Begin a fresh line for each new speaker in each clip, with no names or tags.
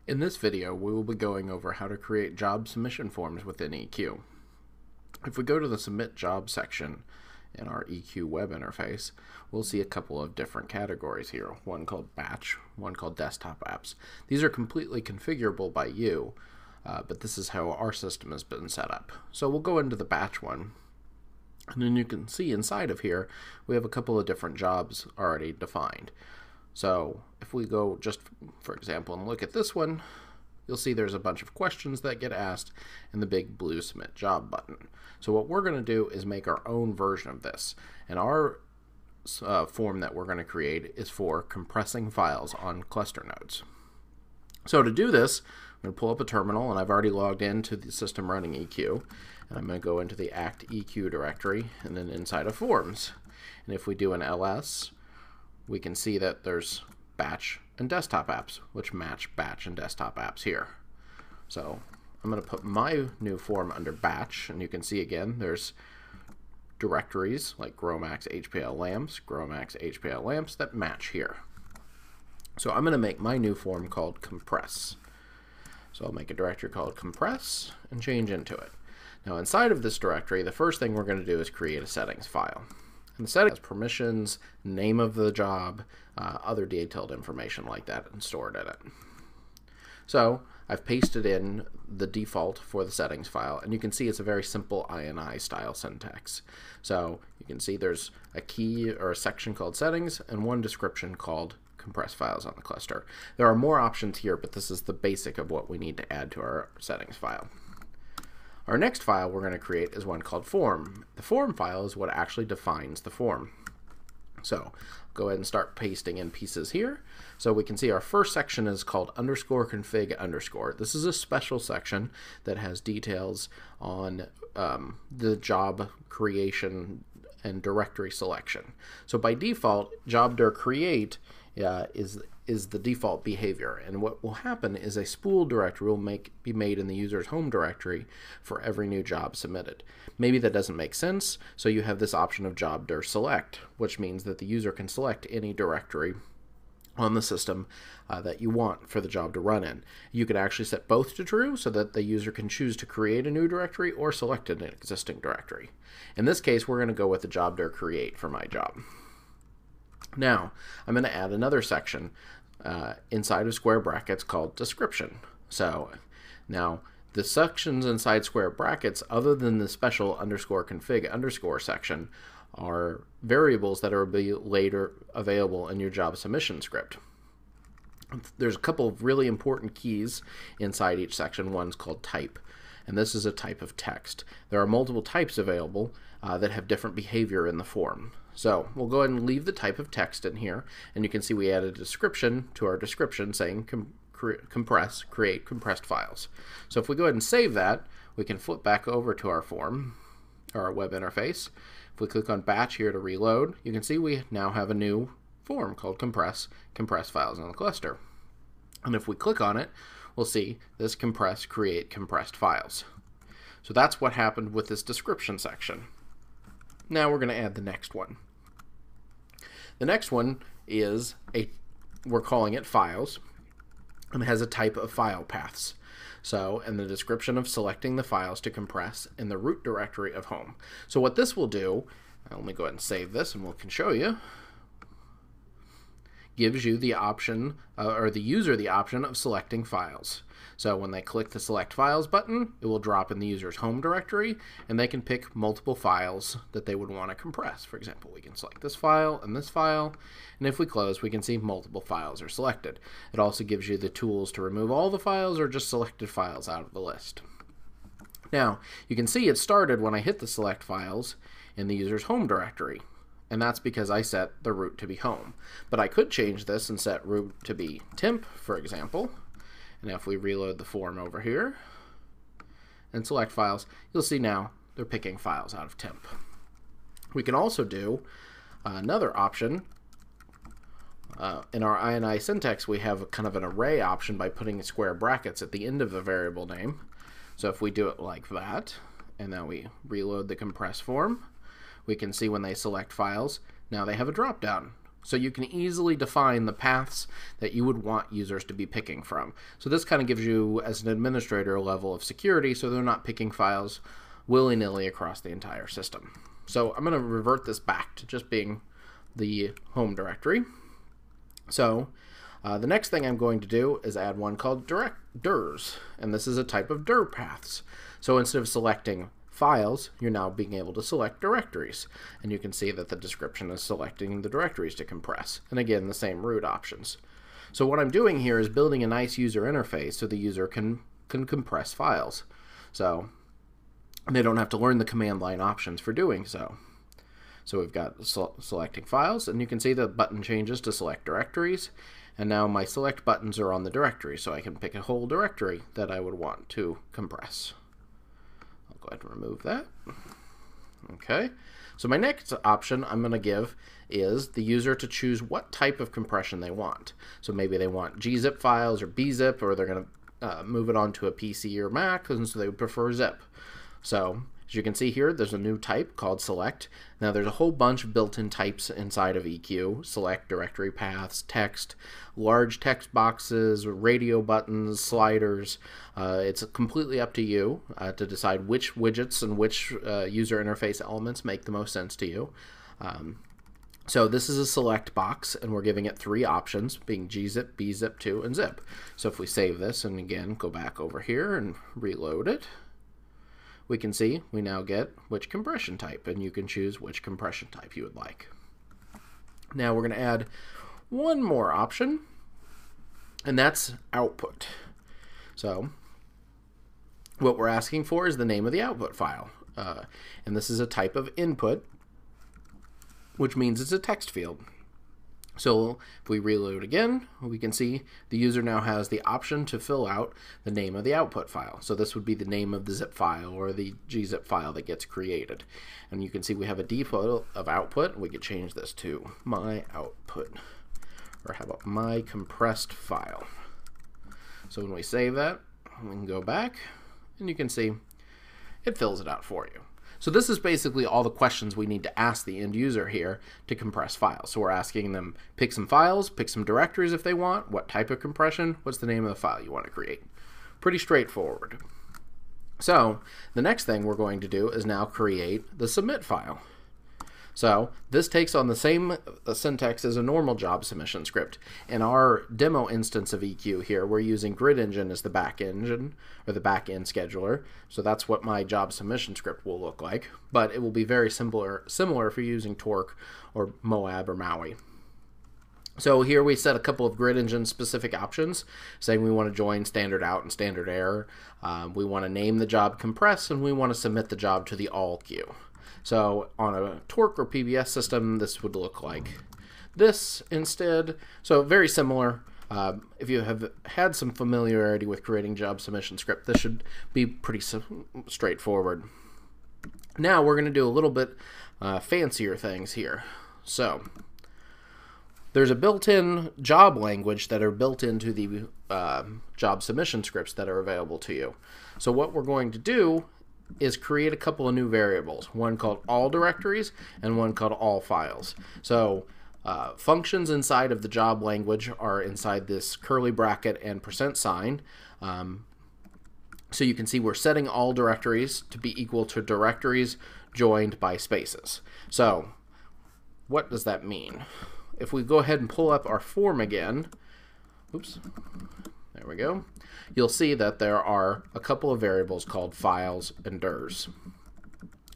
In this video, we will be going over how to create job submission forms within eQUEUE. If we go to the Submit Job section in our eQUEUE web interface, we'll see a couple of different categories here, one called Batch, one called Desktop Apps. These are completely configurable by you, but this is how our system has been set up. So we'll go into the Batch one, and then you can see inside of here, we have a couple of different jobs already defined. So if we go just, for example, and look at this one, you'll see there's a bunch of questions that get asked and the big blue Submit Job button. So what we're going to do is make our own version of this. And our form that we're going to create is for compressing files on cluster nodes. So to do this, I'm going to pull up a terminal, and I've already logged into the system running eQUEUE. And I'm going to go into the act eQUEUE directory and then inside of forms. And if we do an ls, we can see that there's batch and desktop apps, which match batch and desktop apps here. So I'm going to put my new form under batch, and you can see again there's directories like GrowMax HPL lamps that match here. So I'm going to make my new form called compress. So I'll make a directory called compress and change into it. Now inside of this directory, the first thing we're going to do is create a settings file. And the settings has permissions, name of the job, other detailed information like that, and stored in it. So I've pasted in the default for the settings file, and you can see it's a very simple INI style syntax. So you can see there's a key or a section called settings and one description called compress files on the cluster. There are more options here, but this is the basic of what we need to add to our settings file. Our next file we're going to create is one called form. The form file is what actually defines the form. So go ahead and start pasting in pieces here. So we can see our first section is called _config_. This is a special section that has details on the job creation and directory selection. So by default, job_create is the default behavior, and what will happen is a spool directory will be made in the user's home directory for every new job submitted. Maybe that doesn't make sense, so you have this option of job_select, which means that the user can select any directory on the system that you want for the job to run in. You can actually set both to true so that the user can choose to create a new directory or select an existing directory. In this case, we're going to go with the job_create for my job. Now, I'm going to add another section inside of square brackets called description. So now the sections inside square brackets, other than the special _config_ section, are variables that will be later available in your job submission script. There's a couple of really important keys inside each section. One's called type, and this is a type of text. There are multiple types available that have different behavior in the form. So we'll go ahead and leave the type of text in here, and you can see we added a description to our description saying create compressed files. So if we go ahead and save that, we can flip back over to our form, or our web interface. If we click on batch here to reload, you can see we now have a new form called compress files on the cluster. And if we click on it, we'll see this create compressed files. So that's what happened with this description section. Now we're going to add the next one. The next one is we're calling it files, and it has a type of file paths. So, and the description of selecting the files to compress in the root directory of home. So what this will do, let me go ahead and save this and we can show you, gives you the option, or the user the option of selecting files. So when they click the Select Files button, it will drop in the user's home directory, and they can pick multiple files that they would want to compress. For example, we can select this file, and if we close, we can see multiple files are selected. It also gives you the tools to remove all the files or just selected files out of the list. Now, you can see it started when I hit the Select Files in the user's home directory, and that's because I set the root to be home. But I could change this and set root to be temp, for example. And if we reload the form over here and select files, you'll see now they're picking files out of temp. We can also do another option. In our INI syntax, we have kind of an array option by putting square brackets at the end of the variable name. So if we do it like that, and now we reload the compress form, we can see when they select files, now they have a drop down. So you can easily define the paths that you would want users to be picking from. So this kind of gives you, as an administrator, a level of security so they're not picking files willy-nilly across the entire system. So I'm going to revert this back to just being the home directory. So the next thing I'm going to do is add one called DIRs, and this is a type of dir paths. So instead of selecting files, you're now being able to select directories, and you can see that the description is selecting the directories to compress, and again the same root options. So what I'm doing here is building a nice user interface so the user can compress files, so they don't have to learn the command line options for doing so. So we've got selecting files, and you can see the button changes to select directories, and now my select buttons are on the directory, so I can pick a whole directory that I would want to compress. Go ahead and remove that. Okay, so my next option I'm going to give is the user to choose what type of compression they want. So maybe they want gzip files or bzip, or they're going to move it onto a PC or Mac, and so they would prefer zip. So as you can see here, there's a new type called select. Now there's a whole bunch of built-in types inside of eQUEUE: select, directory paths, text, large text boxes, radio buttons, sliders. It's completely up to you to decide which widgets and which user interface elements make the most sense to you. So this is a select box, and we're giving it 3 options, being gzip, bzip2, and zip. So if we save this and again go back over here and reload it, we can see we now get which compression type, and you can choose which compression type you would like. Now we're going to add one more option, and that's output. So what we're asking for is the name of the output file, and this is a type of input, which means it's a text field. So if we reload again, we can see the user now has the option to fill out the name of the output file. So this would be the name of the zip file or the gzip file that gets created. And you can see we have a default of output. We could change this to my output, or how about my compressed file. So when we save that, we can go back, and you can see it fills it out for you. So this is basically all the questions we need to ask the end user here to compress files. So we're asking them pick some files, pick some directories if they want, what type of compression, what's the name of the file you want to create. Pretty straightforward. So the next thing we're going to do is now create the submit file. So this takes on the same syntax as a normal job submission script. In our demo instance of eQUEUE here, we're using Grid Engine as the back engine, or the back end scheduler. So that's what my job submission script will look like. But it will be very similar if you're using Torque or Moab or Maui. So here we set a couple of Grid Engine specific options, saying we want to join standard out and standard error. We want to name the job compress, and we want to submit the job to the all queue. So on a Torque or PBS system, this would look like this instead. So very similar. If you have had some familiarity with creating job submission script, this should be pretty straightforward. Now we're going to do a little bit fancier things here. So there's a built-in job language that are built into the job submission scripts that are available to you. So what we're going to do is create a couple of new variables, one called all directories and one called all files. So functions inside of the job language are inside this curly bracket and %sign. So you can see we're setting all directories to be equal to directories joined by spaces. So what does that mean? If we go ahead and pull up our form again, oops, there we go, you'll see that there are a couple of variables called files and dirs.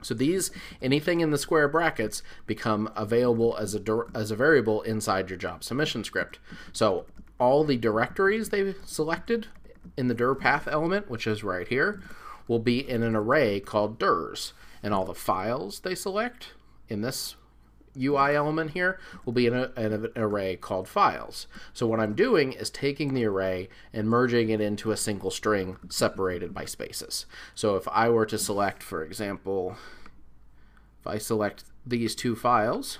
So these, anything in the square brackets, become available as a variable inside your job submission script. So all the directories they've selected in the dir path element, which is right here, will be in an array called dirs. And all the files they select in this UI element here will be in an array called files. So what I'm doing is taking the array and merging it into a single string separated by spaces. So if I were to select, for example, if I select these two files,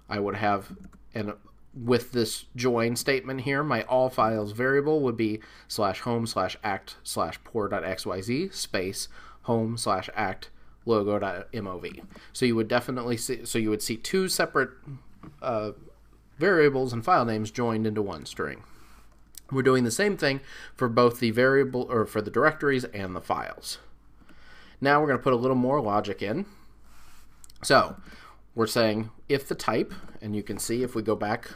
I would have, and with this join statement here, my all files variable would be /home/act/pour.xyz space home/act logo.mov. So you would definitely see, so you would see two separate variables and file names joined into one string. We're doing the same thing for both the variable, or for the directories and the files. Now we're going to put a little more logic in. So we're saying if the type, and you can see if we go back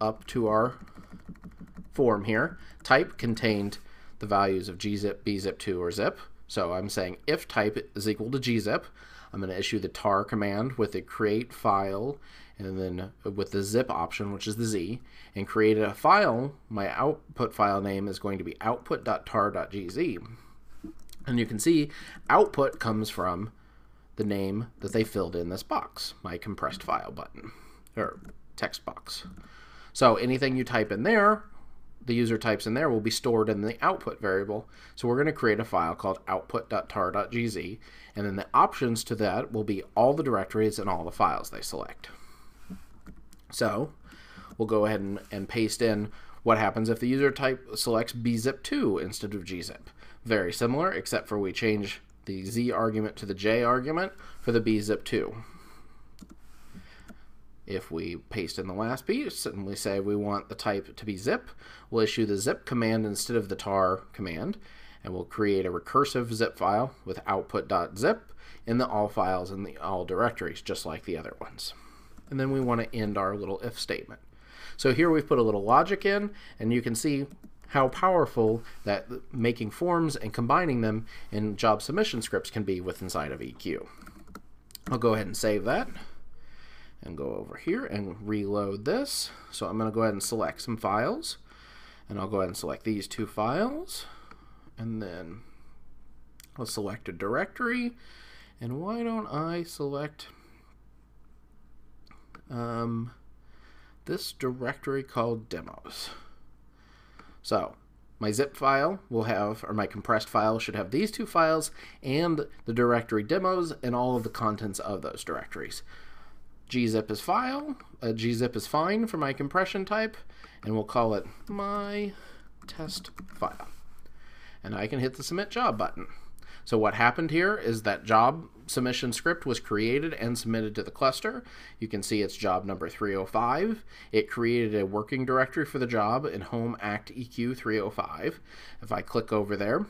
up to our form here, type contained the values of gzip, bzip2, or zip. So I'm saying if type is equal to gzip, I'm going to issue the tar command with the create file, and then with the zip option, which is the Z, and create a file. My output file name is going to be output.tar.gz. And you can see output comes from the name that they filled in this box, my compressed file button, or text box. So anything you type in there, the user types in there, will be stored in the output variable. So we're going to create a file called output.tar.gz, and then the options to that will be all the directories and all the files they select. So we'll go ahead and paste in what happens if the user type selects bzip2 instead of gzip. Very similar, except for we change the Z argument to the J argument for the bzip2. If we paste in the last piece and we say we want the type to be zip, we'll issue the zip command instead of the tar command, and we'll create a recursive zip file with output.zip in the all files and the all directories, just like the other ones. And then we want to end our little if statement. So here we've put a little logic in, and you can see how powerful that making forms and combining them in job submission scripts can be with inside of eQUEUE. I'll go ahead and save that and go over here and reload this. So I'm going to go ahead and select some files, and I'll go ahead and select these two files, and then I'll select a directory. And why don't I select this directory called demos. So my zip file will have, or my compressed file should have these two files and the directory demos and all of the contents of those directories. Gzip is file, gzip is fine for my compression type, and we'll call it my test file. And I can hit the submit job button. So what happened here is that job submission script was created and submitted to the cluster. You can see it's job number 305. It created a working directory for the job in home act eQUEUE 305. If I click over there,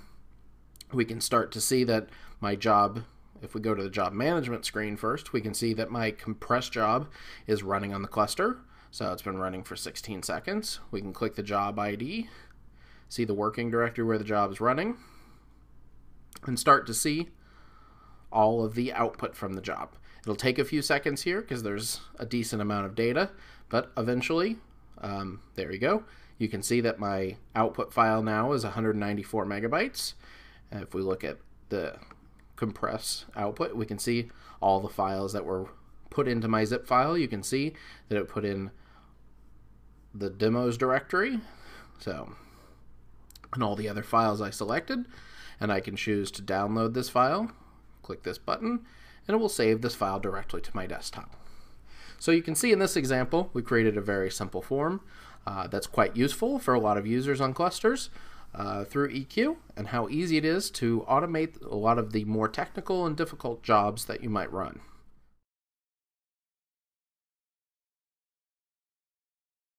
we can start to see that my job, if we go to the job management screen first, we can see that my compressed job is running on the cluster. So it's been running for 16 seconds. We can click the job ID, see the working directory where the job is running, and start to see all of the output from the job. It'll take a few seconds here because there's a decent amount of data, but eventually, there you go. You can see that my output file now is 194 megabytes. And if we look at the compress output, we can see all the files that were put into my zip file. You can see that it put in the demos directory, so, and all the other files I selected. And I can choose to download this file, click this button, and it will save this file directly to my desktop. So you can see in this example, we created a very simple form that's quite useful for a lot of users on clusters through eQUEUE, and how easy it is to automate a lot of the more technical and difficult jobs that you might run.